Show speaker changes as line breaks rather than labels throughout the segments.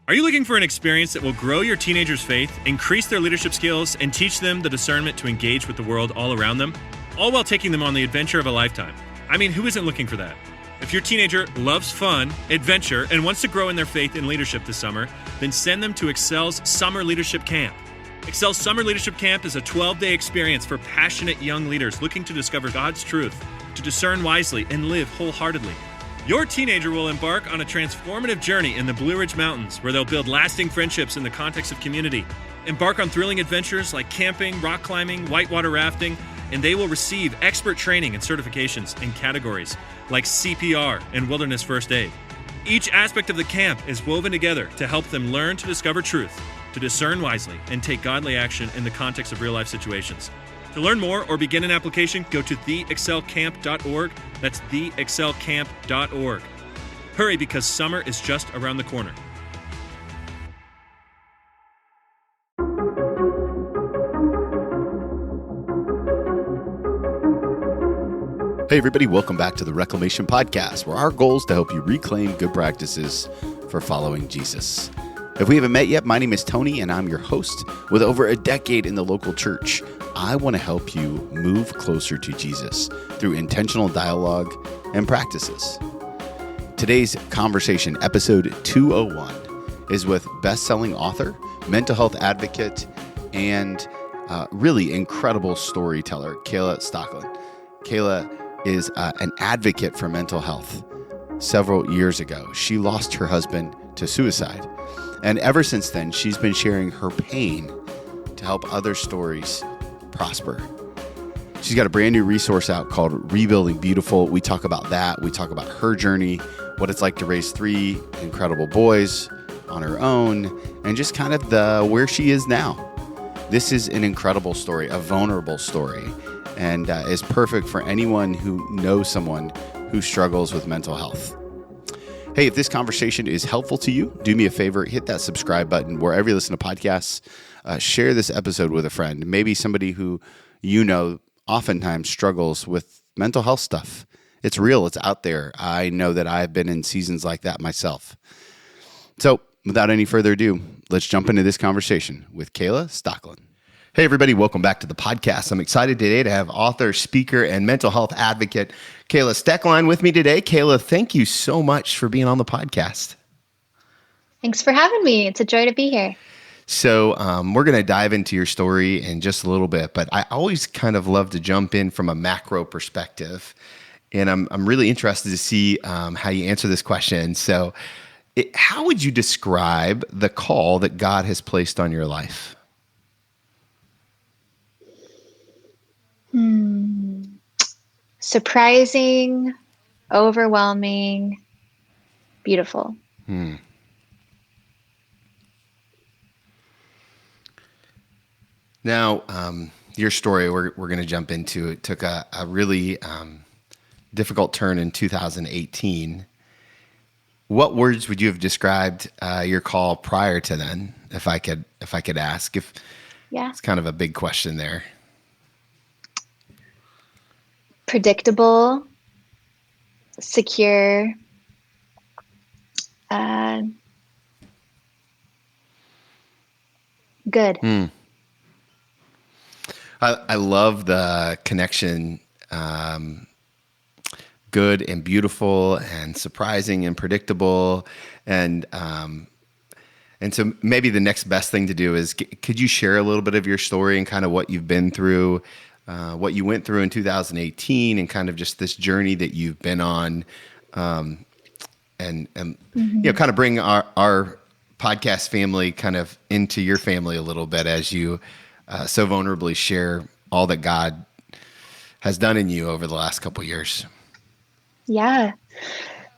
Are you looking for an experience that will grow your teenagers' faith, increase their leadership skills, and teach them the discernment to engage with the world all around them, all while taking them on the adventure of a lifetime? I mean, who isn't looking for that? If your teenager loves fun, adventure, and wants to grow in their faith and leadership this summer, then send them to Excel's Summer Leadership Camp. Excel's Summer Leadership Camp is a 12-day experience for passionate young leaders looking to discover God's truth, to discern wisely, and live wholeheartedly. Your teenager will embark on a transformative journey in the Blue Ridge Mountains, where they'll build lasting friendships in the context of community, embark on thrilling adventures like camping, rock climbing, whitewater rafting, and they will receive expert training and certifications in categories like CPR and wilderness first aid. Each aspect of the camp is woven together to help them learn to discover truth, to discern wisely, and take godly action in the context of real-life situations. To learn more or begin an application, go to theexcelcamp.org. That's theexcelcamp.org. Hurry, because summer is just around the corner.
Hey everybody, welcome back to the Reclamation Podcast, where our goal is to help you reclaim good practices for following Jesus. If we haven't met yet, my name is Tony, and I'm your host. With over a decade in the local church, I want to help you move closer to Jesus through intentional dialogue and practices. Today's conversation, episode 201, is with best-selling author, mental health advocate, and really incredible storyteller, Kayla Stoecklein. Kayla is an advocate for mental health. Several years ago, she lost her husband to suicide. And ever since then, she's been sharing her pain to help other stories prosper. She's got a brand new resource out called Rebuilding Beautiful. We talk about that. We talk about her journey, what it's like to raise 3 incredible boys on her own, and just kind of where she is now. This is an incredible story, a vulnerable story, and is perfect for anyone who knows someone who struggles with mental health. Hey, if this conversation is helpful to you, do me a favor, hit that subscribe button wherever you listen to podcasts. Share this episode with a friend, maybe somebody who you know oftentimes struggles with mental health stuff. It's real. It's out there. I know that I've been in seasons like that myself. So without any further ado, let's jump into this conversation with Kayla Stoecklein. Hey, everybody. Welcome back to the podcast. I'm excited today to have author, speaker, and mental health advocate Kayla Stoecklein with me today. Kayla, thank you so much for being on the podcast.
Thanks for having me. It's a joy to be here.
So we're going to dive into your story in just a little bit, but I always kind of love to jump in from a macro perspective, and I'm really interested to see how you answer this question. So how would you describe the call that God has placed on your life?
Surprising, overwhelming, beautiful.
Now, your story we're going to jump into, it took a really difficult turn in 2018. What words would you have described your call prior to then, if I could ask?
Yeah.
It's kind of a big question there.
Predictable, secure, good.
I love the connection, good and beautiful and surprising and predictable. And so maybe the next best thing to do is, could you share a little bit of your story and kind of what you've been through, what you went through in 2018, and kind of just this journey that you've been on, and you know, kind of bring our podcast family kind of into your family a little bit as you so vulnerably share all that God has done in you over the last couple of years.
Yeah.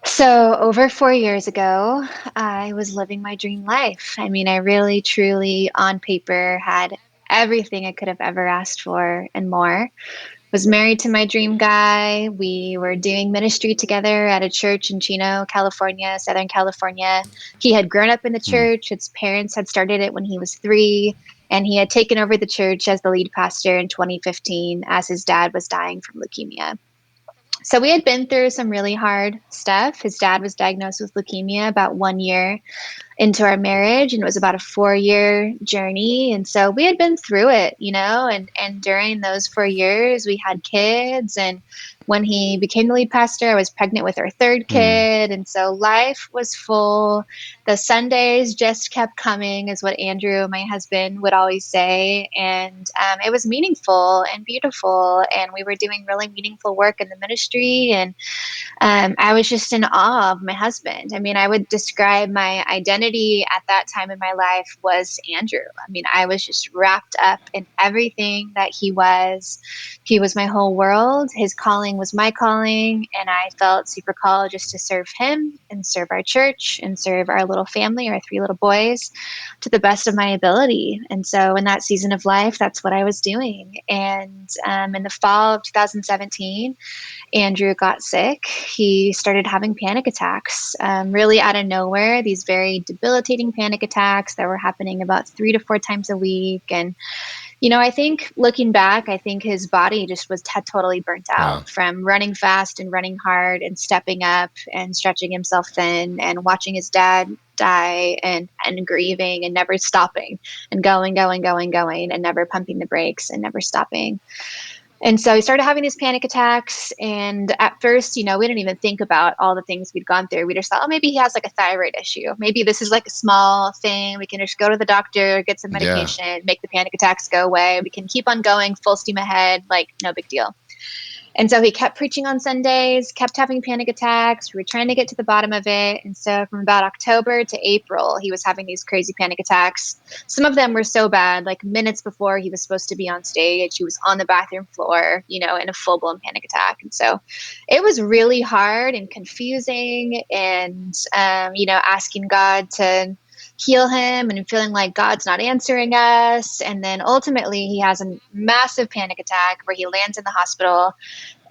So over 4 years ago, I was living my dream life. I mean, I really, truly, on paper, had everything I could have ever asked for and more. Was married to my dream guy. We were doing ministry together at a church in Chino, California, Southern California. He had grown up in the church. His parents had started it when he was 3, and he had taken over the church as the lead pastor in 2015 as his dad was dying from leukemia. So we had been through some really hard stuff. His dad was diagnosed with leukemia about 1 year into our marriage, and it was about a 4-year journey. And so we had been through it, and during those 4 years we had kids. And when he became the lead pastor, I was pregnant with our third kid. And so life was full. The Sundays just kept coming, is what Andrew, my husband, would always say. And it was meaningful and beautiful. And we were doing really meaningful work in the ministry. And I was just in awe of my husband. I mean, I would describe my identity at that time in my life was Andrew. I mean, I was just wrapped up in everything that he was. He was my whole world. His calling was my calling. And I felt super called just to serve him and serve our church and serve our little family, our 3 little boys, to the best of my ability. And so in that season of life, that's what I was doing. And in the fall of 2017, Andrew got sick. He started having panic attacks, really out of nowhere, these very debilitating panic attacks that were happening about 3 to 4 times a week. And, I think looking back, I think his body just had totally burnt
Wow.
out from running fast and running hard and stepping up and stretching himself thin and watching his dad die and grieving and never stopping and going and never pumping the brakes and never stopping. And so he started having these panic attacks. And at first, we didn't even think about all the things we'd gone through. We just thought, oh, maybe he has like a thyroid issue. Maybe this is like a small thing. We can just go to the doctor, get some medication, make the panic attacks go away. We can keep on going full steam ahead, like no big deal. And so he kept preaching on Sundays, kept having panic attacks. We were trying to get to the bottom of it. And so from about October to April, he was having these crazy panic attacks. Some of them were so bad, like minutes before he was supposed to be on stage, he was on the bathroom floor, in a full-blown panic attack. And so it was really hard and confusing and, asking God to heal him and feeling like God's not answering us. And then ultimately he has a massive panic attack where he lands in the hospital.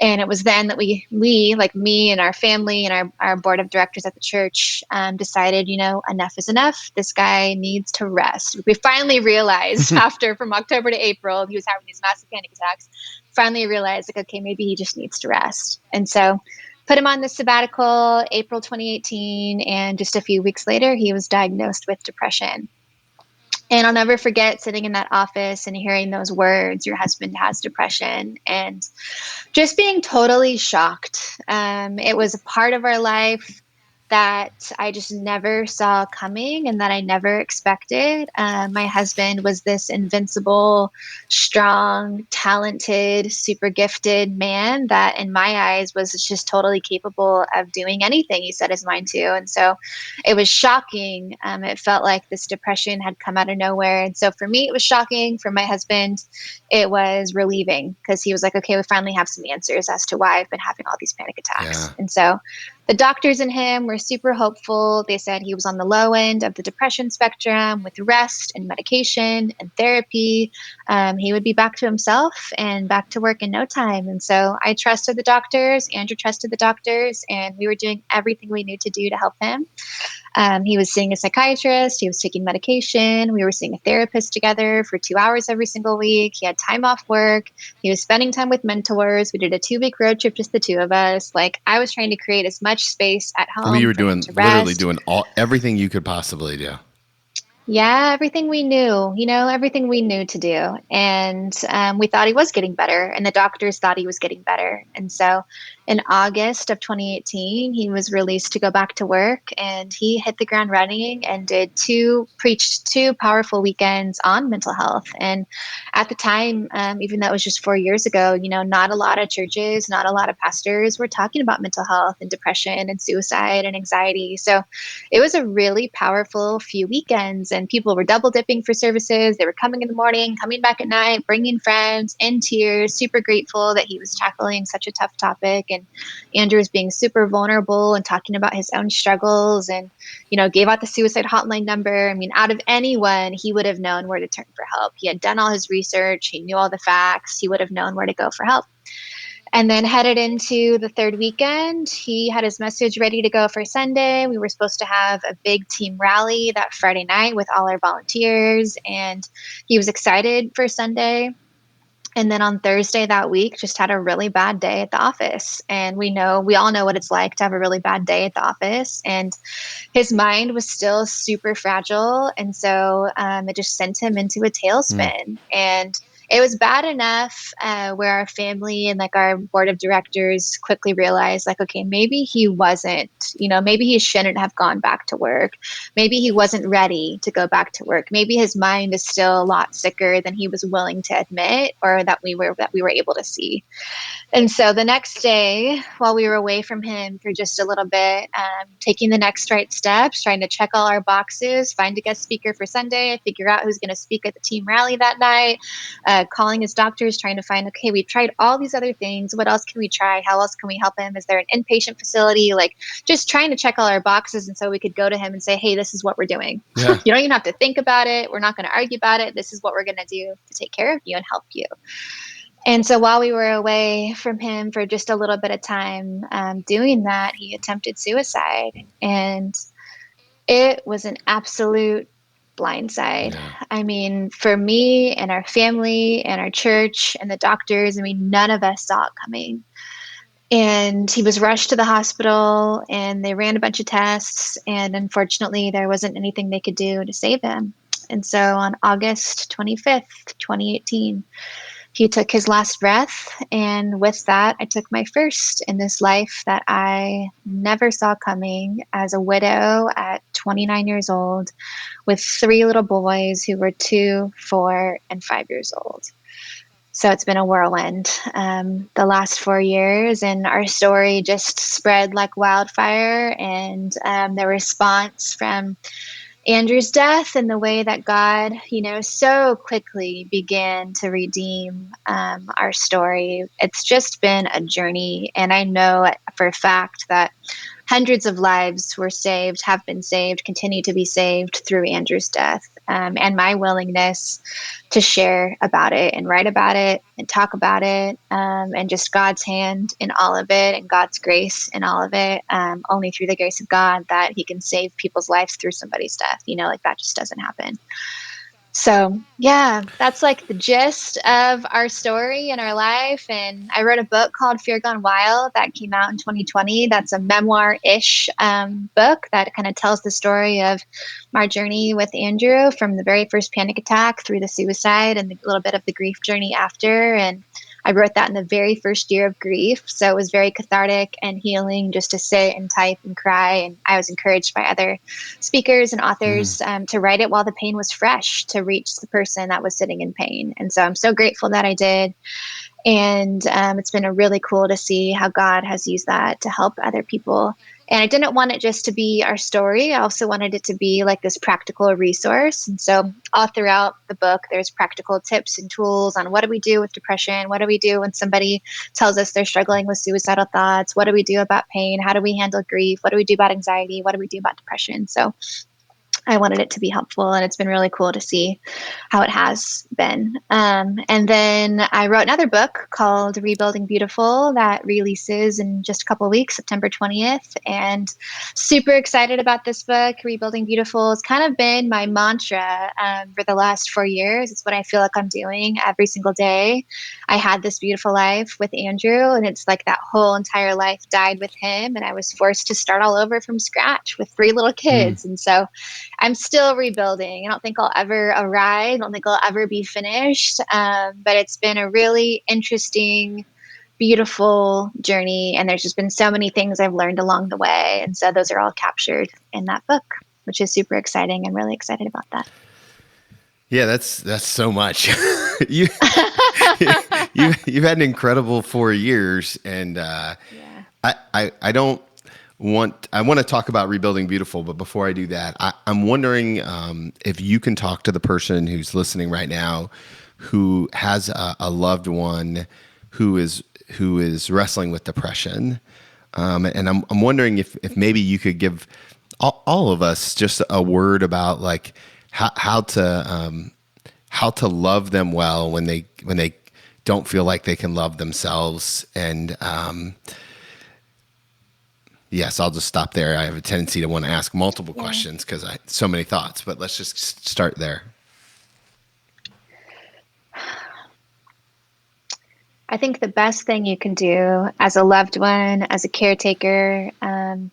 And it was then that we like me and our family and our board of directors at the church decided, enough is enough. This guy needs to rest. We finally realized from October to April, he was having these massive panic attacks, finally realized like, okay, maybe he just needs to rest. And so put him on the sabbatical, April 2018. And just a few weeks later, he was diagnosed with depression. And I'll never forget sitting in that office and hearing those words, your husband has depression, and just being totally shocked. It was a part of our life that I just never saw coming and that I never expected. My husband was this invincible, strong, talented, super gifted man that in my eyes was just totally capable of doing anything he set his mind to. And so it was shocking. It felt like this depression had come out of nowhere. And so for me, it was shocking. For my husband, it was relieving because he was like, okay, we finally have some answers as to why I've been having all these panic attacks.
Yeah.
And so the doctors and him were super hopeful. They said he was on the low end of the depression spectrum with rest and medication and therapy. He would be back to himself and back to work in no time. And so I trusted the doctors. Andrew trusted the doctors, and we were doing everything we knew to do to help him. He was seeing a psychiatrist. He was taking medication. We were seeing a therapist together for 2 hours every single week. He had time off work. He was spending time with mentors. We did a 2-week road trip, just the two of us. Like I was trying to create as much space at home.
I mean, you were
for him
doing
to
literally
rest.
doing everything you could possibly do.
Yeah, everything we knew, everything we knew to do. And we thought he was getting better, and the doctors thought he was getting better. And so in August of 2018, he was released to go back to work, and he hit the ground running and preached 2 powerful weekends on mental health. And at the time, even though it was just 4 years ago, not a lot of churches, not a lot of pastors were talking about mental health and depression and suicide and anxiety. So it was a really powerful few weekends, and people were double dipping for services. They were coming in the morning, coming back at night, bringing friends in tears, super grateful that he was tackling such a tough topic. And Andrew was being super vulnerable and talking about his own struggles and, gave out the suicide hotline number. I mean, out of anyone, he would have known where to turn for help. He had done all his research. He knew all the facts. He would have known where to go for help. And then headed into the third weekend, he had his message ready to go for Sunday. We were supposed to have a big team rally that Friday night with all our volunteers, and he was excited for Sunday. And then on Thursday that week, just had a really bad day at the office. And we all know what it's like to have a really bad day at the office. And his mind was still super fragile. And so it just sent him into a tailspin. And it was bad enough where our family and like our board of directors quickly realized like, okay, maybe he wasn't, maybe he shouldn't have gone back to work. Maybe he wasn't ready to go back to work. Maybe his mind is still a lot sicker than he was willing to admit or that we were able to see. And so the next day, while we were away from him for just a little bit, taking the next right steps, trying to check all our boxes, find a guest speaker for Sunday, figure out who's going to speak at the team rally that night, calling his doctors, trying to find, okay, we've tried all these other things. What else can we try? How else can we help him? Is there an inpatient facility? Like just trying to check all our boxes. And so we could go to him and say, hey, this is what we're doing.
Yeah.
You don't even have to think about it. We're not going to argue about it. This is what we're going to do to take care of you and help you. And so while we were away from him for just a little bit of time doing that, he attempted suicide. And it was an absolute blindside.
Yeah.
I mean, for me and our family and our church and the doctors, I mean, none of us saw it coming. And he was rushed to the hospital and they ran a bunch of tests. And unfortunately, there wasn't anything they could do to save him. And so on August 25th, 2018, he took his last breath, and with that, I took my first in this life that I never saw coming as a widow at 29 years old with 3 little boys who were 2, 4, and 5 years old. So it's been a whirlwind the last 4 years, and our story just spread like wildfire, and the response from Andrew's death and the way that God, so quickly began to redeem our story. It's just been a journey. And I know for a fact that hundreds of lives were saved, have been saved, continue to be saved through Andrew's death. And my willingness to share about it and write about it and talk about it, and just God's hand in all of it and God's grace in all of it, only through the grace of God that he can save people's lives through somebody's death. Like that just doesn't happen. So yeah, that's like the gist of our story and our life. And I wrote a book called Fear Gone Wild that came out in 2020. That's a memoir-ish book that kind of tells the story of our journey with Andrew from the very first panic attack through the suicide and a little bit of the grief journey after. And I wrote that in the very first year of grief. So it was very cathartic and healing just to sit and type and cry. And I was encouraged by other speakers and authors to write it while the pain was fresh, to reach the person that was sitting in pain. And so I'm so grateful that I did. And it's been really cool to see how God has used that to help other people. And I didn't want it just to be our story. I also wanted it to be like this practical resource. And so all throughout the book, there's practical tips and tools on what do we do with depression? What do we do when somebody tells us they're struggling with suicidal thoughts? What do we do about pain? How do we handle grief? What do we do about anxiety? What do we do about depression? So I wanted it to be helpful, and it's been really cool to see how it has been. And then I wrote another book called Rebuilding Beautiful that releases in just a couple of weeks, September 20th. And super excited about this book. Rebuilding Beautiful has kind of been my mantra for the last 4 years. It's what I feel like I'm doing every single day. I had this beautiful life with Andrew, and it's like that whole entire life died with him. And I was forced to start all over from scratch with 3 little kids. And so I'm still rebuilding. I don't think I'll ever arrive. I don't think I'll ever be finished. But it's been a really interesting, beautiful journey. And there's just been so many things I've learned along the way. And so those are all captured in that book, which is super exciting. I'm really excited about that.
Yeah, that's so much. You've had an incredible 4 years, and I want to talk about Rebuilding Beautiful, but before I do that, I'm wondering if you can talk to the person who's listening right now, who has a loved one who is wrestling with depression, and I'm wondering if maybe you could give all of us just a word about like how to love them well when they don't feel like they can love themselves. And yes, I'll just stop there. I have a tendency to want to ask multiple questions because I so many thoughts, but let's just start there.
I think the best thing you can do as a loved one, as a caretaker,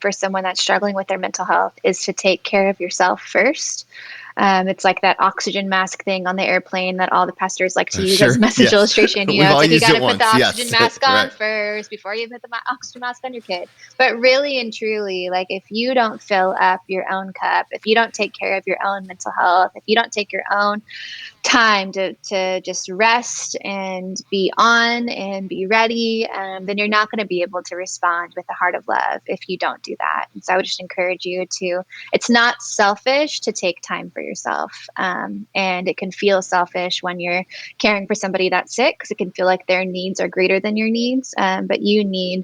for someone that's struggling with their mental health is to take care of yourself first. It's like that oxygen mask thing on the airplane that all the pastors like to use as
Sure.
a message
Yes.
illustration.
We've
It's
all
like you
used
got
it
to put the
once.
oxygen
Yes.
mask on
Right.
first before you put the oxygen mask on your kid. But really and truly, like if you don't fill up your own cup, if you don't take care of your own mental health, if you don't take your own time to just rest and be on and be ready, then you're not going to be able to respond with the heart of love if you don't do that. And so I would just encourage you to, it's not selfish to take time for yourself. And it can feel selfish when you're caring for somebody that's sick because it can feel like their needs are greater than your needs. But you need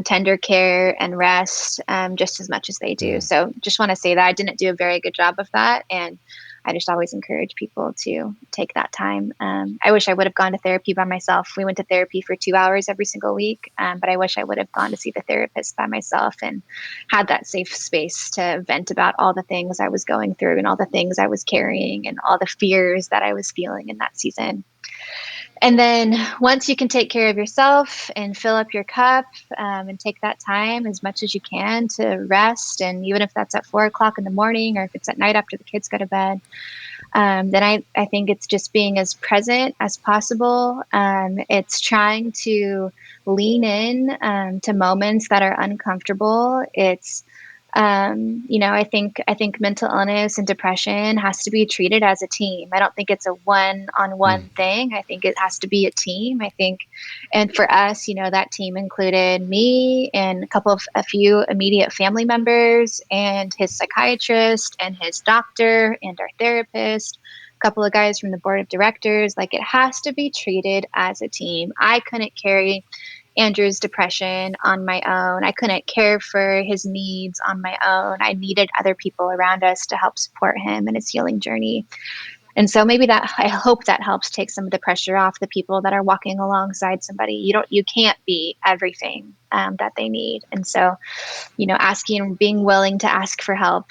tender care and rest just as much as they do. So just want to say that I didn't do a very good job of that. And I just always encourage people to take that time. I wish I would have gone to therapy by myself. We went to therapy for 2 hours every single week, but I wish I would have gone to see the therapist by myself and had that safe space to vent about all the things I was going through and all the things I was carrying and all the fears that I was feeling in that season. And then once you can take care of yourself and fill up your cup and take that time as much as you can to rest, and even if that's at 4 o'clock in the morning or if it's at night after the kids go to bed, then I think it's just being as present as possible. It's trying to lean in to moments that are uncomfortable. It's I think mental illness and depression has to be treated as a team. I don't think it's a one-on-one thing. I think it has to be a team. I think, and for us, that team included me and a few immediate family members and his psychiatrist and his doctor and our therapist, a couple of guys from the board of directors. Like it has to be treated as a team. I couldn't carry Andrew's depression on my own. I couldn't care for his needs on my own. I needed other people around us to help support him in his healing journey. And so maybe I hope that helps take some of the pressure off the people that are walking alongside somebody. You can't be everything that they need. And so, being willing to ask for help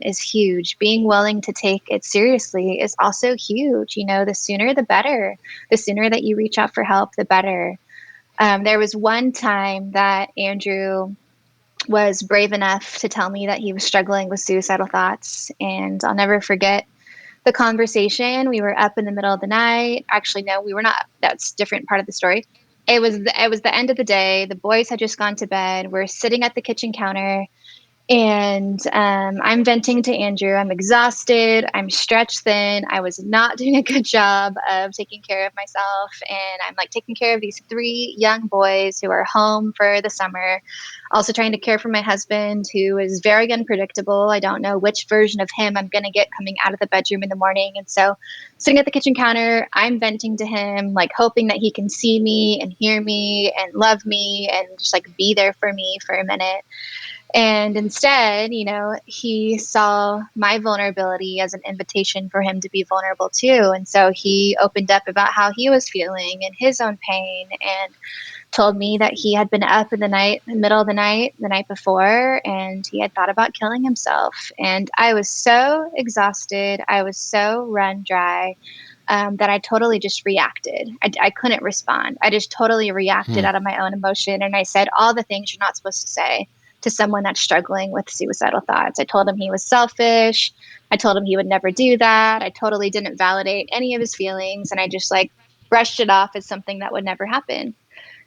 is huge. Being willing to take it seriously is also huge. The sooner the better. The sooner that you reach out for help, the better. There was one time that Andrew was brave enough to tell me that he was struggling with suicidal thoughts. And I'll never forget the conversation. We were up in the middle of the night. Actually, no, we were not. That's a different part of the story. It was the end of the day. The boys had just gone to bed. We're sitting at the kitchen counter. And I'm venting to Andrew. I'm exhausted. I'm stretched thin. I was not doing a good job of taking care of myself. And I'm like taking care of these 3 young boys who are home for the summer. Also trying to care for my husband, who is very unpredictable. I don't know which version of him I'm going to get coming out of the bedroom in the morning. And so sitting at the kitchen counter, I'm venting to him, like hoping that he can see me and hear me and love me and just like be there for me for a minute. And instead, he saw my vulnerability as an invitation for him to be vulnerable too. And so he opened up about how he was feeling and his own pain and told me that he had been up in the middle of the night before, and he had thought about killing himself. And I was so exhausted. I was so run dry that I totally just reacted. I couldn't respond. I just totally reacted out of my own emotion. And I said all the things you're not supposed to say to someone that's struggling with suicidal thoughts. I told him he was selfish. I told him he would never do that. I totally didn't validate any of his feelings. And I just like brushed it off as something that would never happen.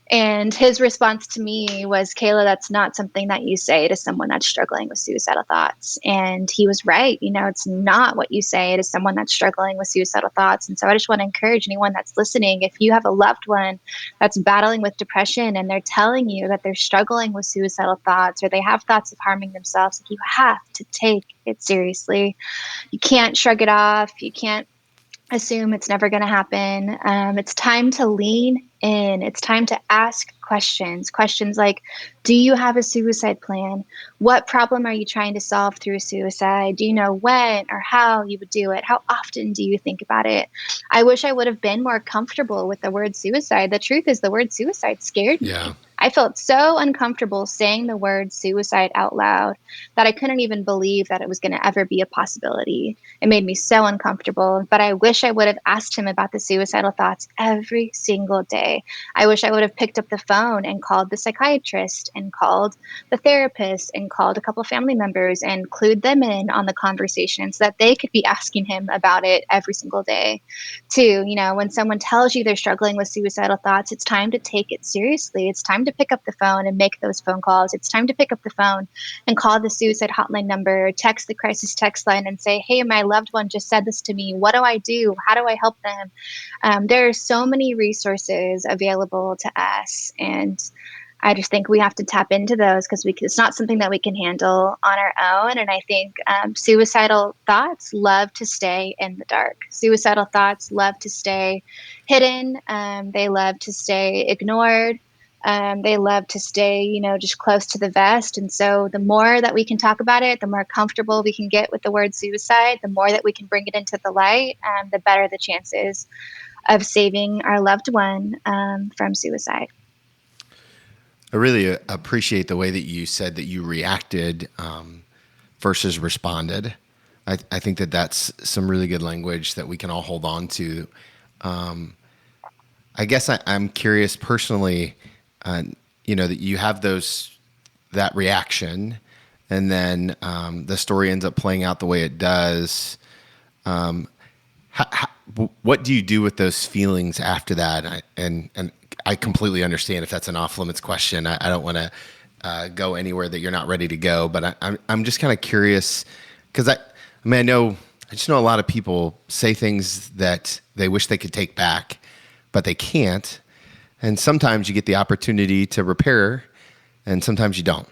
And his response to me was, Kayla, that's not something that you say to someone that's struggling with suicidal thoughts. And he was right. It's not what you say to someone that's struggling with suicidal thoughts. And so I just want to encourage anyone that's listening, if you have a loved one that's battling with depression and they're telling you that they're struggling with suicidal thoughts or they have thoughts of harming themselves, you have to take it seriously. You can't shrug it off. You can't assume it's never going to happen. It's time to lean in. It's time to ask questions like, do you have a suicide plan? What problem are you trying to solve through suicide? Do you know when or how you would do it? How often do you think about it? I wish I would have been more comfortable with the word suicide. The truth is the word suicide scared me.
Yeah.
I felt so uncomfortable saying the word suicide out loud that I couldn't even believe that it was going to ever be a possibility. It made me so uncomfortable, but I wish I would have asked him about the suicidal thoughts every single day. I wish I would have picked up the phone and called the psychiatrist and called the therapist and called a couple of family members and clued them in on the conversation so that they could be asking him about it every single day. Too, when someone tells you they're struggling with suicidal thoughts, it's time to take it seriously. It's time to pick up the phone and make those phone calls. It's time to pick up the phone and call the suicide hotline number, text the crisis text line and say, hey, my loved one just said this to me. What do I do? How do I help them? There are so many resources available to us. And I just think we have to tap into those because it's not something that we can handle on our own. And I think suicidal thoughts love to stay in the dark. Suicidal thoughts love to stay hidden. They love to stay ignored. They love to stay, just close to the vest. And so the more that we can talk about it, the more comfortable we can get with the word suicide, the more that we can bring it into the light, the better the chances of saving our loved one from suicide.
I really appreciate the way that you said that you reacted versus responded. I think that that's some really good language that we can all hold on to. I guess I'm curious personally, that you have that reaction, and then the story ends up playing out the way it does. What do you do with those feelings after that? And I completely understand if that's an off limits question. I don't want to go anywhere that you're not ready to go, but I'm just kind of curious because I just know a lot of people say things that they wish they could take back, but they can't. And sometimes you get the opportunity to repair, and sometimes you don't.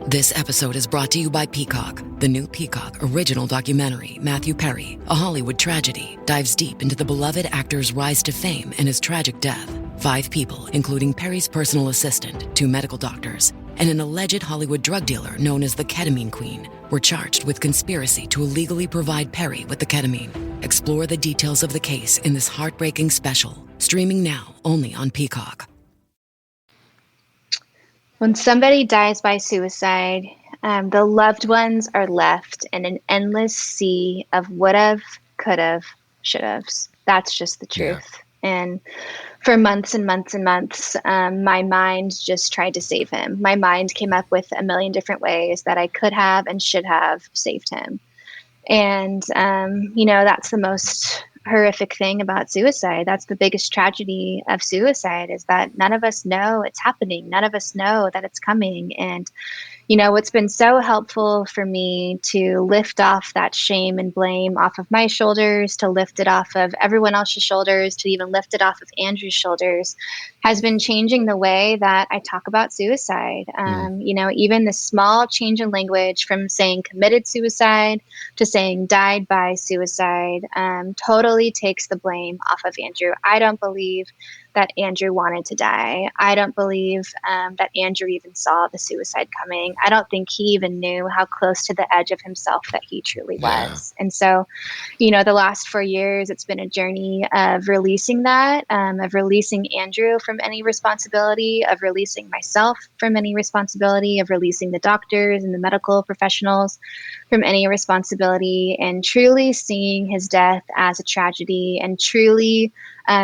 This episode is brought to you by Peacock. The new Peacock original documentary, Matthew Perry, A Hollywood Tragedy, dives deep into the beloved actor's rise to fame and his tragic death. 5 people, including Perry's personal assistant, 2 medical doctors, and an alleged Hollywood drug dealer known as the Ketamine Queen, were charged with conspiracy to illegally provide Perry with the ketamine. Explore the details of the case in this heartbreaking special, streaming now only on Peacock.
When somebody dies by suicide, the loved ones are left in an endless sea of would've, could've, should'ves. That's just the truth. Yeah. And for months and months and months, my mind just tried to save him. My mind came up with a million different ways that I could have and should have saved him. And, that's the most horrific thing about suicide. That's the biggest tragedy of suicide, is that none of us know it's happening. None of us know that it's coming. And, what's been so helpful for me to lift off that shame and blame off of my shoulders, to lift it off of everyone else's shoulders, to even lift it off of Andrew's shoulders, has been changing the way that I talk about suicide. Even the small change in language from saying committed suicide to saying died by suicide totally takes the blame off of Andrew. I don't believe that Andrew wanted to die. I don't believe that Andrew even saw the suicide coming. I don't think he even knew how close to the edge of himself that he truly was. And so, the last 4 years, it's been a journey of releasing that, of releasing Andrew from any responsibility, of releasing myself from any responsibility, of releasing the doctors and the medical professionals from any responsibility, and truly seeing his death as a tragedy, and truly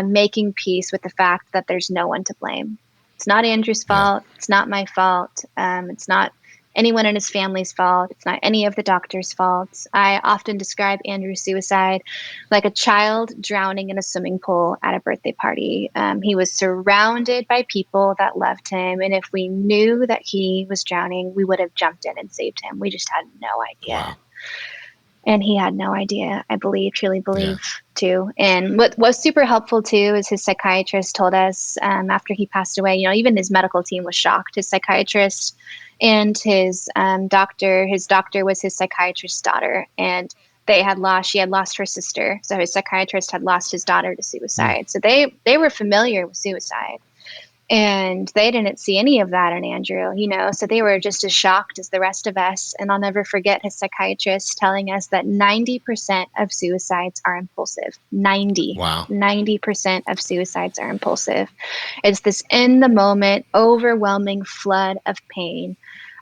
making peace with the fact that there's no one to blame. It's not Andrew's fault. It's not my fault. It's not anyone in his family's fault. It's not any of the doctor's fault. I often describe Andrew's suicide like a child drowning in a swimming pool at a birthday party. He was surrounded by people that loved him. And if we knew that he was drowning, we would have jumped in and saved him. We just had no idea.
Wow.
And he had no idea, I truly believe, too. And what was super helpful, too, is his psychiatrist told us after he passed away, even his medical team was shocked. His psychiatrist and his doctor was his psychiatrist's daughter. And she had lost her sister. So his psychiatrist had lost his daughter to suicide. So they were familiar with suicide. And they didn't see any of that in Andrew, so they were just as shocked as the rest of us. And I'll never forget his psychiatrist telling us that 90% of suicides are impulsive.
Wow.
90% of suicides are impulsive. It's this in the moment, overwhelming flood of pain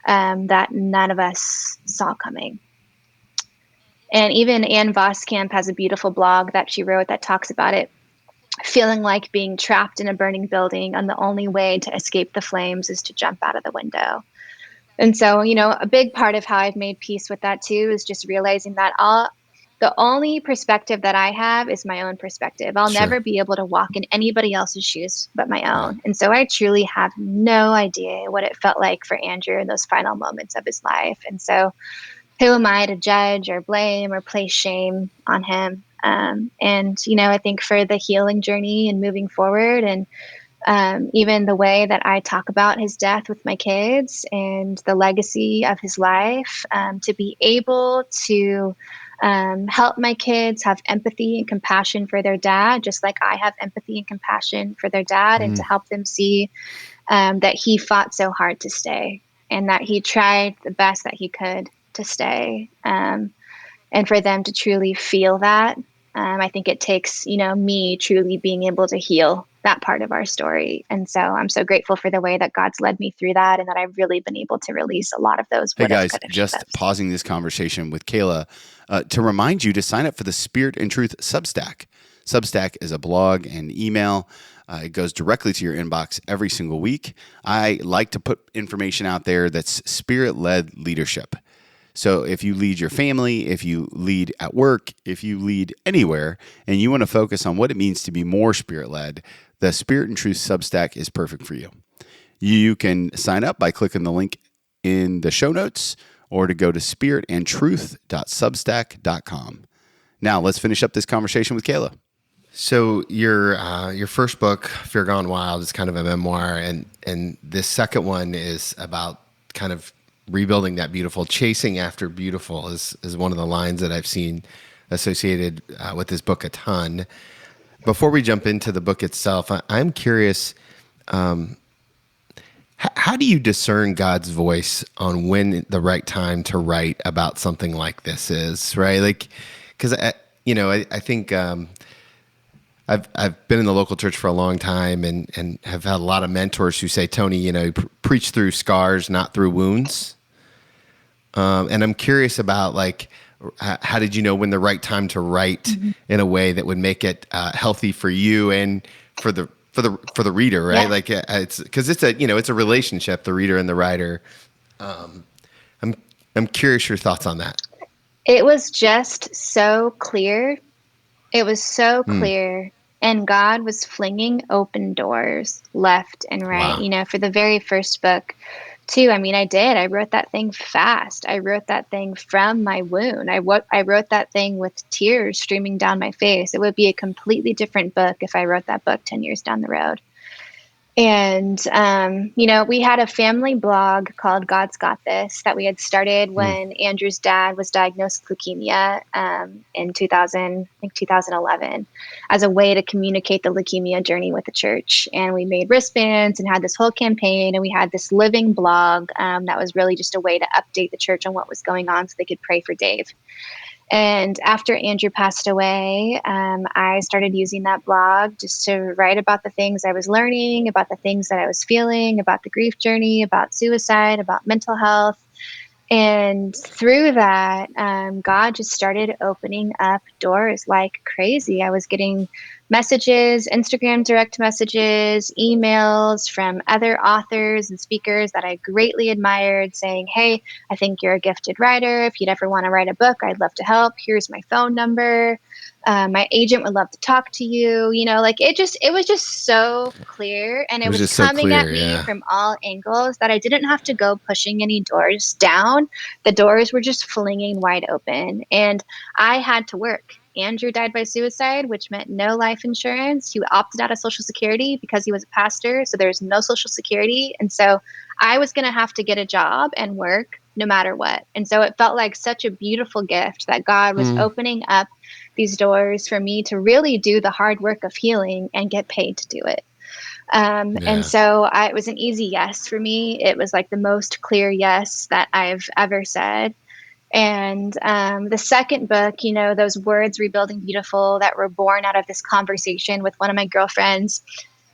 that none of us saw coming. And even Ann Voskamp has a beautiful blog that she wrote that talks about it. Feeling like being trapped in a burning building and the only way to escape the flames is to jump out of the window. And so, a big part of how I've made peace with that too is just realizing that the only perspective that I have is my own perspective. I'll never be able to walk in anybody else's shoes but my own. And so I truly have no idea what it felt like for Andrew in those final moments of his life. And so who am I to judge or blame or place shame on him? I think for the healing journey and moving forward, and even the way that I talk about his death with my kids and the legacy of his life, to be able to help my kids have empathy and compassion for their dad, just like I have empathy and compassion for their dad, and to help them see that he fought so hard to stay and that he tried the best that he could to stay, and for them to truly feel that. I think it takes, me truly being able to heal that part of our story. And so I'm so grateful for the way that God's led me through that, and that I've really been able to release a lot of those.
Hey guys, just pausing this conversation with Kayla to remind you to sign up for the Spirit and Truth Substack. Substack is a blog and email. It goes directly to your inbox every single week. I like to put information out there that's spirit-led leadership. So if you lead your family, if you lead at work, if you lead anywhere, and you want to focus on what it means to be more spirit-led, the Spirit and Truth Substack is perfect for you. You can sign up by clicking the link in the show notes or to go to spiritandtruth.substack.com. Now let's finish up this conversation with Kayla.
So your first book, Fear Gone Wild, is kind of a memoir, and this second one is about kind of rebuilding that beautiful. Chasing after beautiful is one of the lines that I've seen associated with this book a ton. Before we jump into the book itself, I'm curious, how do you discern God's voice on when the right time to write about something like this is, right? Like, because I think I've been in the local church for a long time and have had a lot of mentors who say, Tony, preach through scars, not through wounds. And I'm curious about, like, how did you know when the right time to write in a way that would make it healthy for you and for the reader, right? Yeah. Like, it's because it's a relationship, the reader and the writer. I'm curious your thoughts on that.
It was just so clear. It was so clear. And God was flinging open doors left and right. Wow. For the very first book too. I mean, I wrote that thing fast. I wrote that thing from my wound. I wrote that thing with tears streaming down my face. It would be a completely different book if I wrote that book 10 years down the road. And, we had a family blog called God's Got This that we had started when Andrew's dad was diagnosed with leukemia in 2011 as a way to communicate the leukemia journey with the church. And we made wristbands and had this whole campaign, and we had this living blog that was really just a way to update the church on what was going on so they could pray for Dave. And after Andrew passed away, I started using that blog just to write about the things I was learning, about the things that I was feeling, about the grief journey, about suicide, about mental health. And through that, God just started opening up doors like crazy. I was getting messages, Instagram direct messages, emails from other authors and speakers that I greatly admired saying, hey, I think you're a gifted writer. If you'd ever want to write a book, I'd love to help. Here's my phone number. My agent would love to talk to you. It was just so clear, and it was coming at me from all angles that I didn't have to go pushing any doors down. The doors were just flinging wide open, and I had to work. Andrew died by suicide, which meant no life insurance. He opted out of Social Security because he was a pastor, so there's no Social Security. And so I was going to have to get a job and work no matter what. And so it felt like such a beautiful gift that God was opening up these doors for me to really do the hard work of healing and get paid to do it. And so it was an easy yes for me. It was like the most clear yes that I've ever said. And the second book, those words, Rebuilding Beautiful, that were born out of this conversation with one of my girlfriends,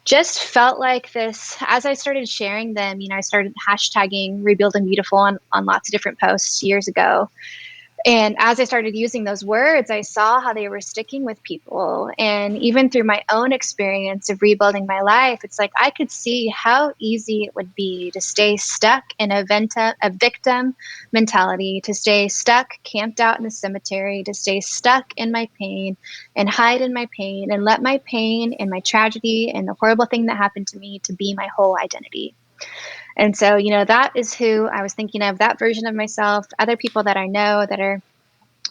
just felt like this. As I started sharing them, I started hashtagging Rebuilding Beautiful on lots of different posts years ago. And as I started using those words, I saw how they were sticking with people. And even through my own experience of rebuilding my life, it's like I could see how easy it would be to stay stuck in a victim mentality, to stay stuck, camped out in the cemetery, to stay stuck in my pain and hide in my pain and let my pain and my tragedy and the horrible thing that happened to me to be my whole identity. And so, that is who I was thinking of, that version of myself, other people that I know that are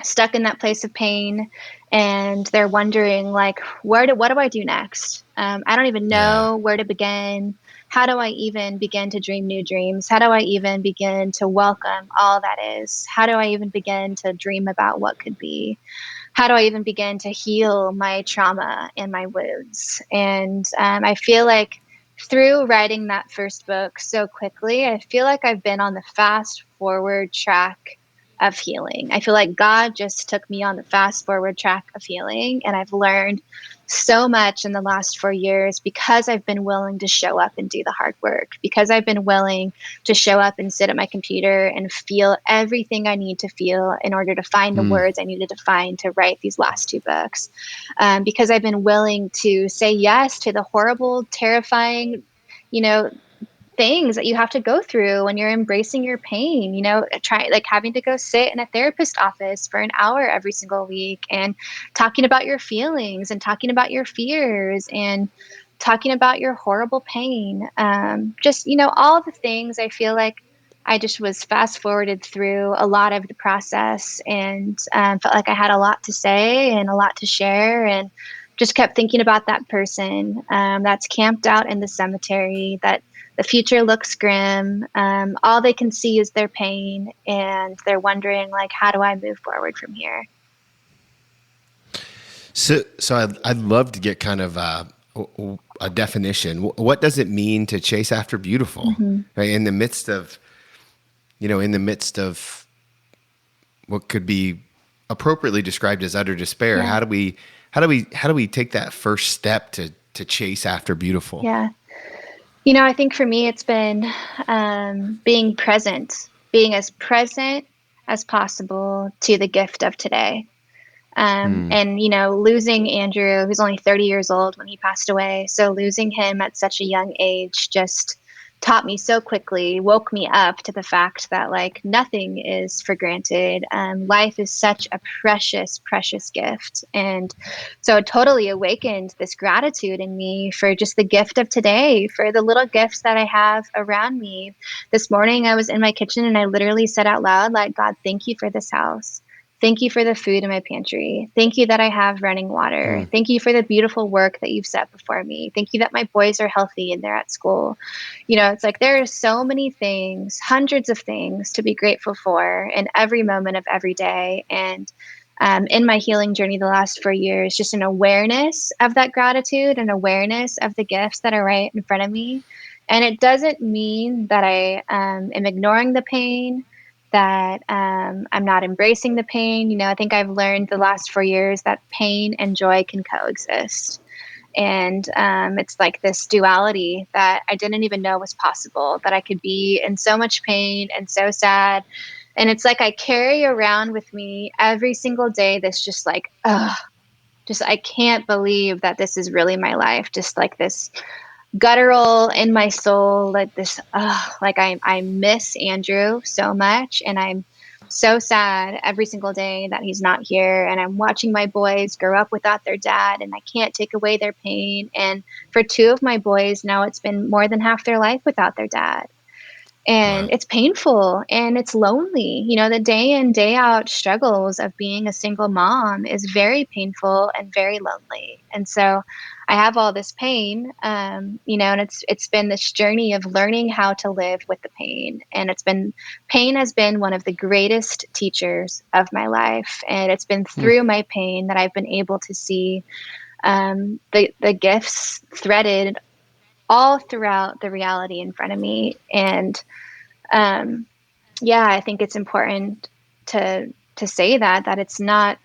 stuck in that place of pain and they're wondering like, what do I do next? I don't even know where to begin. How do I even begin to dream new dreams? How do I even begin to welcome all that is? How do I even begin to dream about what could be? How do I even begin to heal my trauma and my wounds? And I feel like through writing that first book so quickly, I feel like I've been on the fast forward track of healing. I feel like God just took me on the fast forward track of healing. And I've learned so much in the last 4 years because I've been willing to show up and do the hard work, because I've been willing to show up and sit at my computer and feel everything I need to feel in order to find the words I needed to find to write these last 2 books. Because I've been willing to say yes to the horrible, terrifying, things that you have to go through when you're embracing your pain, try like having to go sit in a therapist office for an hour every single week and talking about your feelings and talking about your fears and talking about your horrible pain. Just, all the things I feel like I just was fast forwarded through a lot of the process and felt like I had a lot to say and a lot to share and just kept thinking about that person that's camped out in the cemetery, that the future looks grim. All they can see is their pain, and they're wondering, like, how do I move forward from here?
So I'd love to get kind of a definition. What does it mean to chase after beautiful?
Mm-hmm.
Right? In the midst of what could be appropriately described as utter despair, how do we take that first step to chase after beautiful?
Yeah. I think for me, it's been being as present as possible to the gift of today. And, losing Andrew, who's only 30 years old when he passed away. So losing him at such a young age just taught me so quickly, woke me up to the fact that like nothing is for granted. Life is such a precious, precious gift. And so it totally awakened this gratitude in me for just the gift of today, for the little gifts that I have around me. This morning I was in my kitchen and I literally said out loud, like, God, thank you for this house. Thank you for the food in my pantry. Thank you that I have running water. Thank you for the beautiful work that you've set before me. Thank you that my boys are healthy and they're at school. It's like there are so many things, hundreds of things to be grateful for in every moment of every day. And in my healing journey the last 4 years, just an awareness of that gratitude and awareness of the gifts that are right in front of me. And it doesn't mean that I am ignoring the pain, that I'm not embracing the pain. I think I've learned the last 4 years that pain and joy can coexist. And it's like this duality that I didn't even know was possible, that I could be in so much pain and so sad. And it's like I carry around with me every single day this just like, I can't believe that this is really my life. Just like this guttural in my soul, like this, like I miss Andrew so much. And I'm so sad every single day that he's not here. And I'm watching my boys grow up without their dad, and I can't take away their pain. And for 2 of my boys, now it's been more than half their life without their dad. And it's painful and it's lonely. The day in, day out struggles of being a single mom is very painful and very lonely. And so I have all this pain, and it's been this journey of learning how to live with the pain. And pain has been one of the greatest teachers of my life. And it's been through my pain that I've been able to see the gifts threaded all throughout the reality in front of me. And yeah, I think it's important to say that it's not,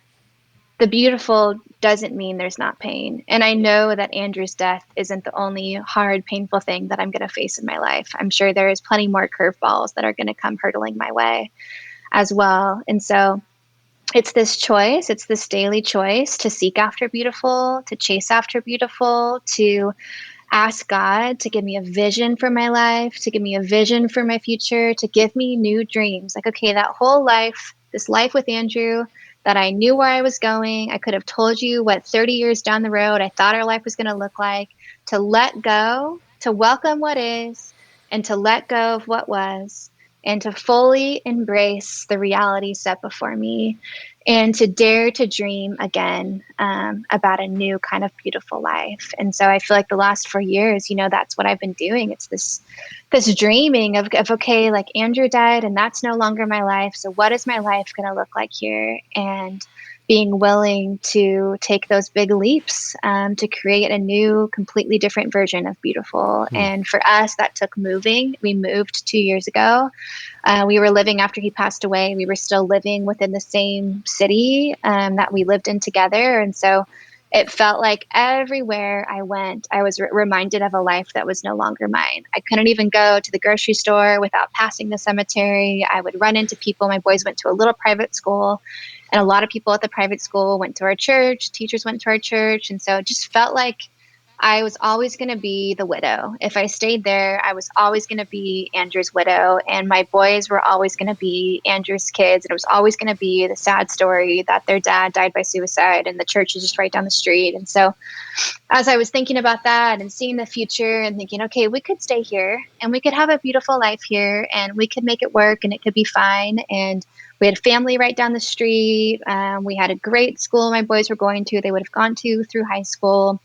the beautiful doesn't mean there's not pain. And I know that Andrew's death isn't the only hard, painful thing that I'm going to face in my life. I'm sure there is plenty more curveballs that are going to come hurtling my way as well. And so it's this choice, it's this daily choice to seek after beautiful, to chase after beautiful, to ask God to give me a vision for my life, to give me a vision for my future, to give me new dreams. Like, okay, that whole life, this life with Andrew, that I knew where I was going. I could have told you what 30 years down the road I thought our life was going to look like, to let go, to welcome what is, and to let go of what was, and to fully embrace the reality set before me, and to dare to dream again about a new kind of beautiful life. And so I feel like the last 4 years, that's what I've been doing. It's this dreaming of okay, like Andrew died and that's no longer my life. So what is my life going to look like here? And being willing to take those big leaps to create a new, completely different version of beautiful. And for us, that took moving. We moved 2 years ago. We were living after he passed away. We were still living within the same city that we lived in together. And so it felt like everywhere I went, I was reminded of a life that was no longer mine. I couldn't even go to the grocery store without passing the cemetery. I would run into people. My boys went to a little private school, and a lot of people at the private school went to our church. Teachers went to our church. And so it just felt like I was always going to be the widow. If I stayed there, I was always going to be Andrew's widow, and my boys were always going to be Andrew's kids. And it was always going to be the sad story that their dad died by suicide and the church is just right down the street. And so as I was thinking about that and seeing the future and thinking, okay, we could stay here and we could have a beautiful life here and we could make it work and it could be fine. And we had family right down the street. We had a great school my boys were going to, they would have gone to through high school.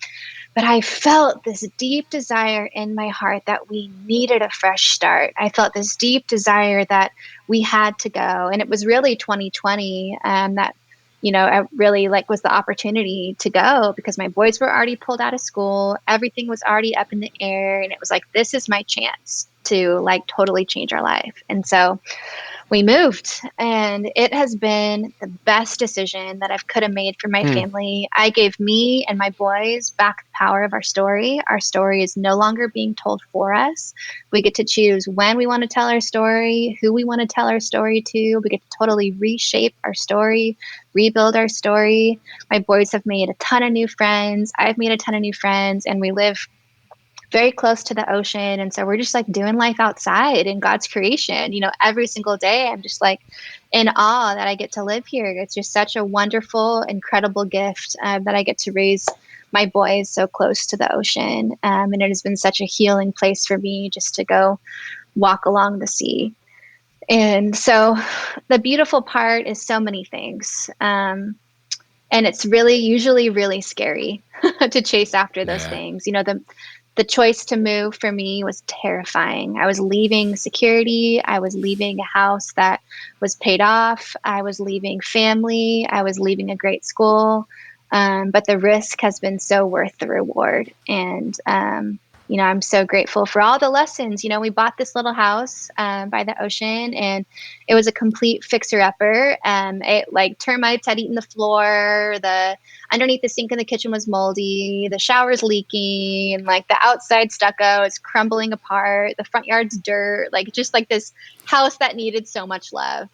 But I felt this deep desire in my heart that we needed a fresh start. I felt this deep desire that we had to go. And it was really 2020 that, I really was the opportunity to go, because my boys were already pulled out of school. Everything was already up in the air. And it was like, this is my chance to totally change our life. And so we moved, and it has been the best decision that I could have made for my family. I gave me and my boys back the power of our story. Our story is no longer being told for us. We get to choose when we want to tell our story, who we want to tell our story to. We get to totally reshape our story, rebuild our story. My boys have made a ton of new friends. I've made a ton of new friends, and we live very close to the ocean. And so we're just doing life outside in God's creation. Every single day, I'm just in awe that I get to live here. It's just such a wonderful, incredible gift that I get to raise my boys so close to the ocean. And it has been such a healing place for me just to go walk along the sea. And so the beautiful part is so many things. And it's usually really scary to chase after those things. The choice to move for me was terrifying. I was leaving security. I was leaving a house that was paid off. I was leaving family. I was leaving a great school. But the risk has been so worth the reward. And, I'm so grateful for all the lessons. We bought this little house by the ocean, and it was a complete fixer-upper. Termites had eaten the floor. The underneath the sink in the kitchen was moldy. The shower's leaking, and the outside stucco is crumbling apart. The front yard's dirt. Just this house that needed so much love.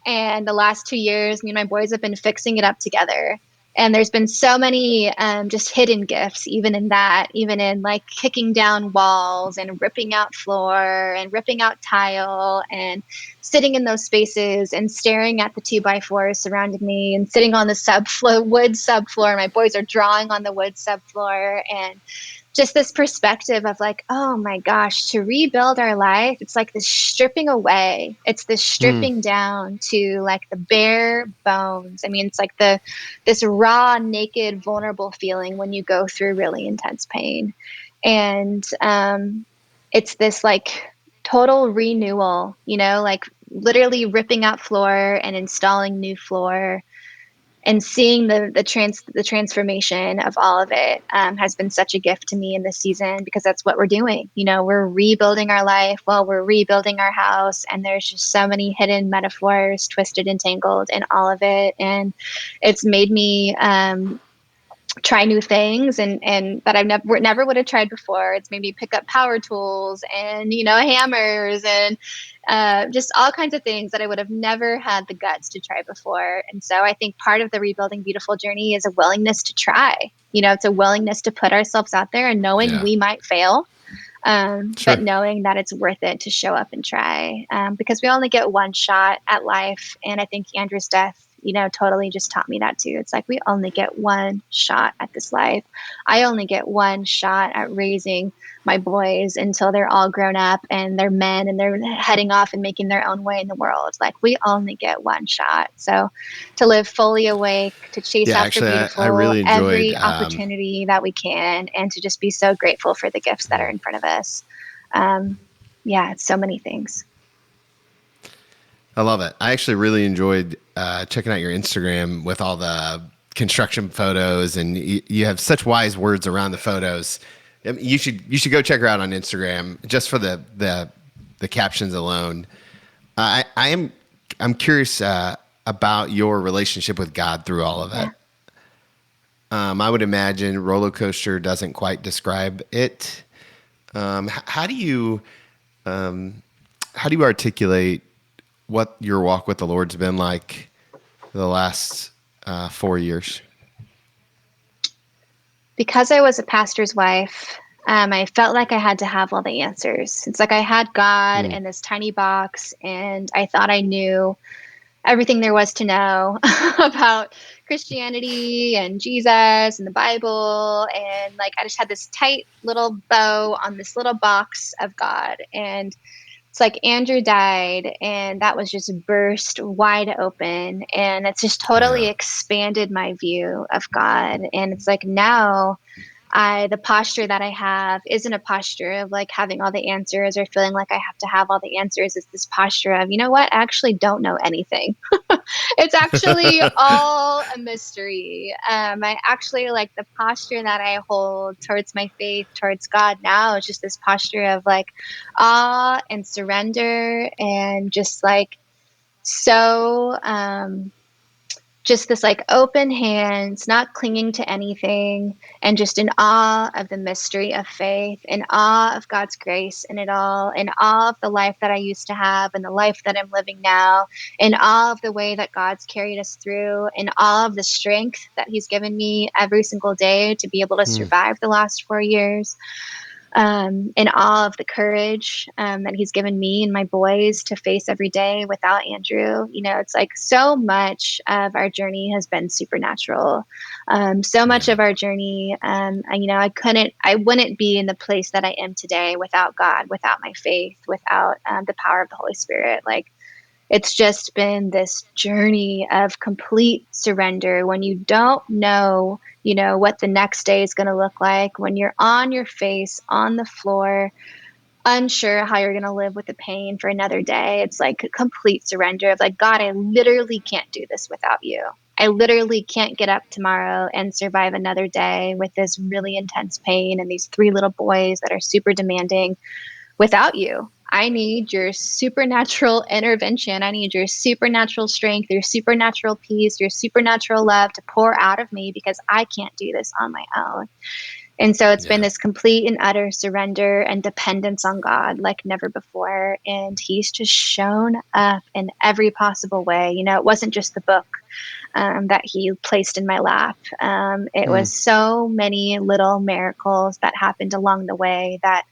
And the last 2 years, me and my boys have been fixing it up together. And there's been so many just hidden gifts, even in kicking down walls and ripping out floor and ripping out tile and sitting in those spaces and staring at the 2x4s surrounding me and sitting on the wood subfloor. My boys are drawing on the wood subfloor, and just this perspective of oh my gosh, to rebuild our life, it's this stripping away. It's this stripping down to the bare bones. I mean, it's this raw, naked, vulnerable feeling when you go through really intense pain. And it's this total renewal, literally ripping out floor and installing new floor. and seeing the transformation of all of it has been such a gift to me in this season, because that's what we're doing. We're rebuilding our life while we're rebuilding our house, and there's just so many hidden metaphors twisted and tangled in all of it, and it's made me try new things and that I've never would have tried before. It's made me pick up power tools and hammers and just all kinds of things that I would have never had the guts to try before. And so I think part of the Rebuilding Beautiful journey is a willingness to try. It's a willingness to put ourselves out there and knowing we might fail, but knowing that it's worth it to show up and try, because we only get one shot at life. And I think Andrew's death totally just taught me that too. It's like, we only get one shot at this life. I only get one shot at raising my boys until they're all grown up and they're men and they're heading off and making their own way in the world. Like, we only get one shot. So to live fully awake, to chase after beautiful,
I really enjoyed
every opportunity that we can, and to just be so grateful for the gifts that are in front of us. It's so many things.
I love it. I actually really enjoyed checking out your Instagram with all the construction photos, and you have such wise words around the photos. You should go check her out on Instagram just for the captions alone. I'm curious about your relationship with God through all of it. I would imagine roller coaster doesn't quite describe it. How do you articulate what your walk with the Lord's been like the last 4 years?
Because I was a pastor's wife, I felt like I had to have all the answers. It's like I had God in this tiny box, and I thought I knew everything there was to know about Christianity and Jesus and the Bible. And like, I just had this tight little bow on this little box of God. And it's like Andrew died, and that was just burst wide open, and it's just totally expanded my view of God. And it's like, now the posture that I have isn't a posture of like having all the answers or feeling like I have to have all the answers. It's this posture of, you know what, I actually don't know anything. It's actually all a mystery. I actually like the posture that I hold towards my faith, towards God now. It's just this posture of like awe and surrender, and just like so just this like open hands, not clinging to anything, and just in awe of the mystery of faith, in awe of God's grace in it all, in awe of the life that I used to have and the life that I'm living now, in awe of the way that God's carried us through, in awe of the strength that He's given me every single day to be able to survive the last 4 years. In awe of the courage that He's given me and my boys to face every day without Andrew. It's like so much of our journey has been supernatural. So much of our journey, I wouldn't be in the place that I am today without God, without my faith, without the power of the Holy Spirit. Like, it's just been this journey of complete surrender when you don't know, what the next day is going to look like, when you're on your face, on the floor, unsure how you're going to live with the pain for another day. It's like a complete surrender of like, God, I literally can't do this without you. I literally can't get up tomorrow and survive another day with this really intense pain and these 3 little boys that are super demanding without you. I need your supernatural intervention. I need your supernatural strength, your supernatural peace, your supernatural love to pour out of me, because I can't do this on my own. And so it's been this complete and utter surrender and dependence on God like never before. And He's just shown up in every possible way. It wasn't just the book that He placed in my lap. It was so many little miracles that happened along the way that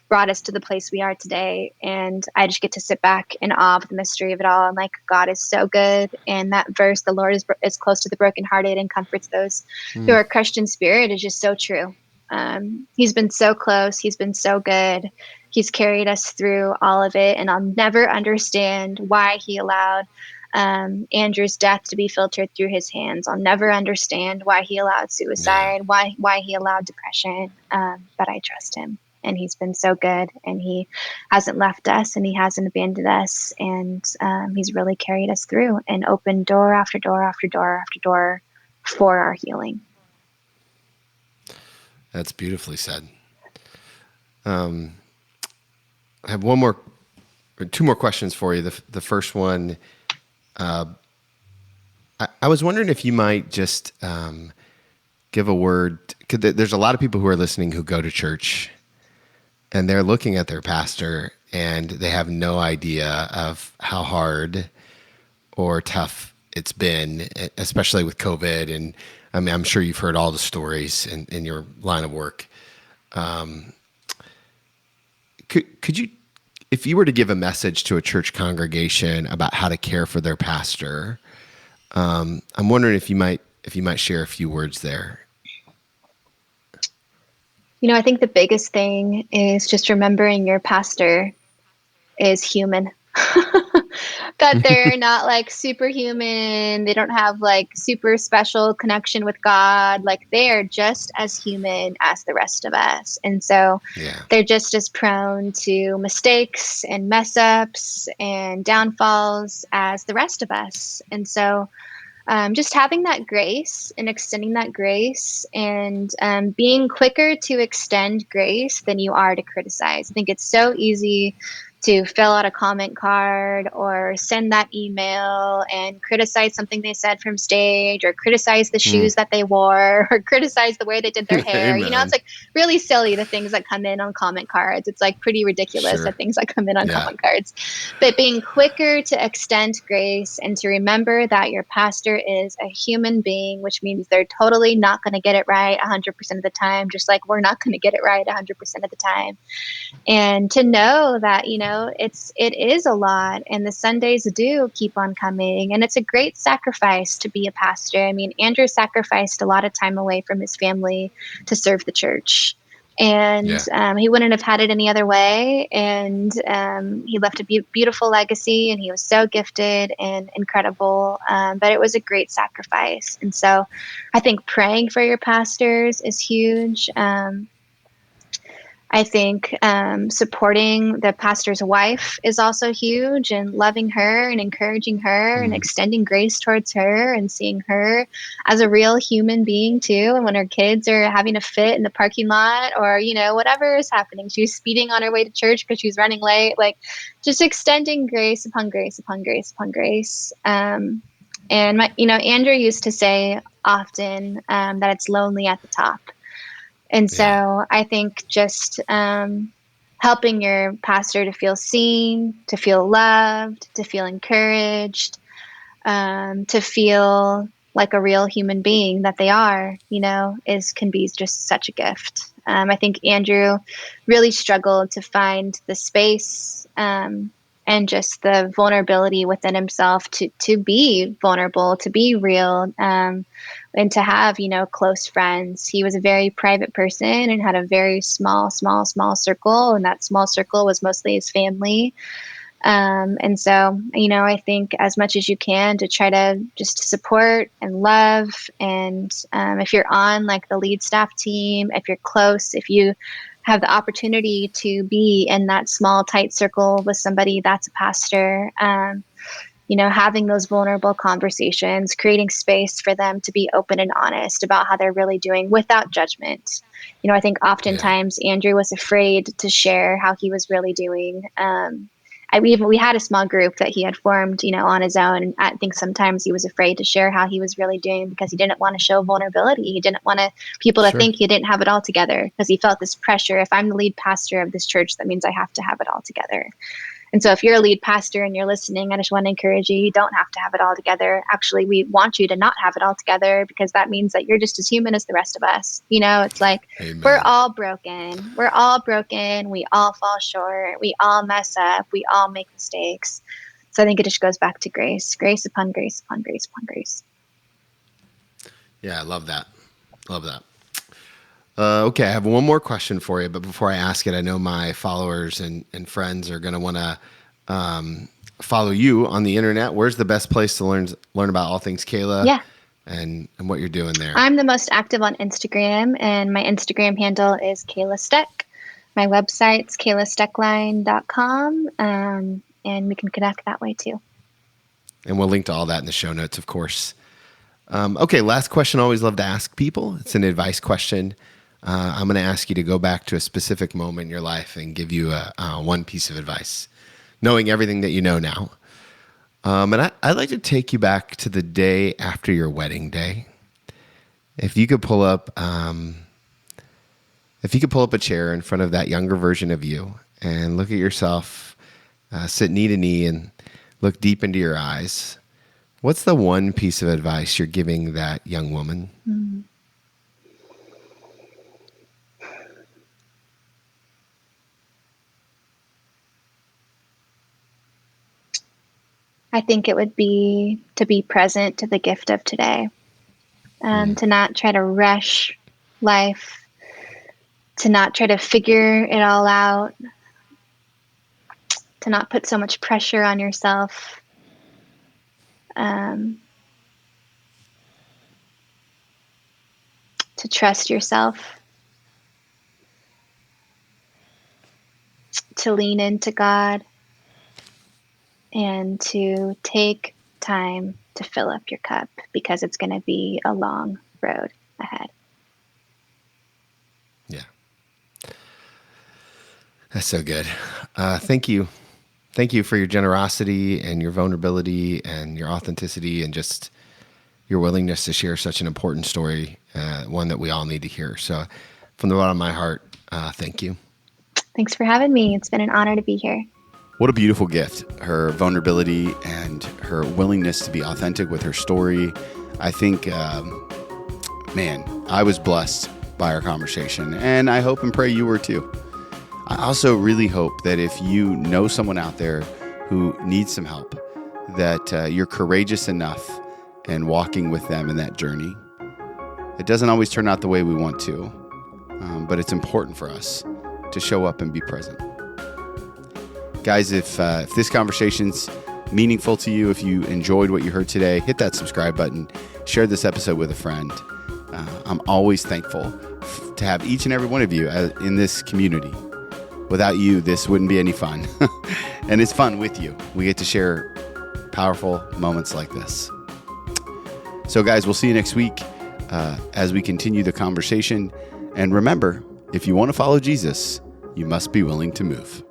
brought us to the place we are today. And I just get to sit back in awe of the mystery of it all. And like, God is so good. And that verse, the Lord is close to the brokenhearted and comforts those who are crushed in spirit, is just so true. He's been so close. He's been so good. He's carried us through all of it. And I'll never understand why He allowed Andrew's death to be filtered through His hands. I'll never understand why He allowed suicide, why He allowed depression. But I trust Him. And He's been so good, and He hasn't left us, and He hasn't abandoned us. And He's really carried us through and opened door after door after door after door for our healing.
That's beautifully said. I have two more questions for you. The first one, I was wondering if you might just give a word. There's a lot of people who are listening who go to church, and they're looking at their pastor, and they have no idea of how hard or tough it's been, especially with COVID. And I mean, I'm sure you've heard all the stories in your line of work. Could you, if you were to give a message to a church congregation about how to care for their pastor, I'm wondering if you might share a few words there.
I think the biggest thing is just remembering your pastor is human. That they're not like superhuman. They don't have like super special connection with God. Like they are just as human as the rest of us. And so they're just as prone to mistakes and mess ups and downfalls as the rest of us. And so just having that grace and extending that grace and being quicker to extend grace than you are to criticize. I think it's so easy to fill out a comment card or send that email and criticize something they said from stage, or criticize the shoes that they wore, or criticize the way they did their hair. It's like really silly, the things that come in on comment cards. It's like pretty ridiculous, the things that come in on comment cards. But being quicker to extend grace and to remember that your pastor is a human being, which means they're totally not going to get it right 100% of the time, just like we're not going to get it right 100% of the time. And to know that, it is a lot, and the Sundays do keep on coming, and it's a great sacrifice to be a pastor. I mean, Andrew sacrificed a lot of time away from his family to serve the church, and he wouldn't have had it any other way. And he left a beautiful legacy, and he was so gifted and incredible. But it was a great sacrifice. And so I think praying for your pastors is huge. I think supporting the pastor's wife is also huge, and loving her and encouraging her and extending grace towards her and seeing her as a real human being too. And when her kids are having a fit in the parking lot, or, whatever is happening, she was speeding on her way to church because she was running late, like just extending grace upon grace upon grace upon grace. And Andrew used to say often that it's lonely at the top. And so I think just helping your pastor to feel seen, to feel loved, to feel encouraged, to feel like a real human being that they are, can be just such a gift. I think Andrew really struggled to find the space and just the vulnerability within himself to be vulnerable, to be real, and to have, close friends. He was a very private person and had a very small circle. And that small circle was mostly his family. And so, I think as much as you can to try to just support and love. And if you're on like the lead staff team, if you're close, if you have the opportunity to be in that small, tight circle with somebody that's a pastor, having those vulnerable conversations, creating space for them to be open and honest about how they're really doing without judgment. I think oftentimes Andrew was afraid to share how he was really doing. We had a small group that he had formed, on his own. And I think sometimes he was afraid to share how he was really doing because he didn't want to show vulnerability. He didn't want people to think he didn't have it all together, because he felt this pressure. If I'm the lead pastor of this church, that means I have to have it all together. And so if you're a lead pastor and you're listening, I just want to encourage you, you don't have to have it all together. Actually, we want you to not have it all together, because that means that you're just as human as the rest of us. It's like,
Amen.
We're all broken. We're all broken. We all fall short. We all mess up. We all make mistakes. So I think it just goes back to grace upon grace upon grace upon grace.
Yeah, I love that. Love that. Okay, I have one more question for you, but before I ask it, I know my followers and friends are going to want to follow you on the internet. Where's the best place to learn about all things Kayla?
Yeah.
And what you're doing there?
I'm the most active on Instagram, and my Instagram handle is Kayla Steck. My website's kaylastoecklein.com, and we can connect that way too.
And we'll link to all that in the show notes, of course. Okay, last question I always love to ask people. It's an advice question. I'm going to ask you to go back to a specific moment in your life and give you one piece of advice, knowing everything that you know now. And I'd like to take you back to the day after your wedding day. If you could pull up a chair in front of that younger version of you and look at yourself, sit knee to knee and look deep into your eyes, what's the one piece of advice you're giving that young woman?
I think it would be to be present to the gift of today, to not try to rush life, to not try to figure it all out, to not put so much pressure on yourself. To trust yourself, to lean into God, and to take time to fill up your cup, because it's going to be a long road ahead.
Yeah. That's so good. Thank you. Thank you for your generosity and your vulnerability and your authenticity and just your willingness to share such an important story, one that we all need to hear. So from the bottom of my heart, thank you.
Thanks for having me. It's been an honor to be here.
What a beautiful gift. Her vulnerability and her willingness to be authentic with her story. I think, I was blessed by our conversation, and I hope and pray you were too. I also really hope that if you know someone out there who needs some help, that you're courageous enough in walking with them in that journey. It doesn't always turn out the way we want to, but it's important for us to show up and be present. Guys, if this conversation's meaningful to you, if you enjoyed what you heard today, hit that subscribe button, share this episode with a friend. I'm always thankful to have each and every one of you in this community. Without you, this wouldn't be any fun. And it's fun with you. We get to share powerful moments like this. So guys, we'll see you next week as we continue the conversation. And remember, if you want to follow Jesus, you must be willing to move.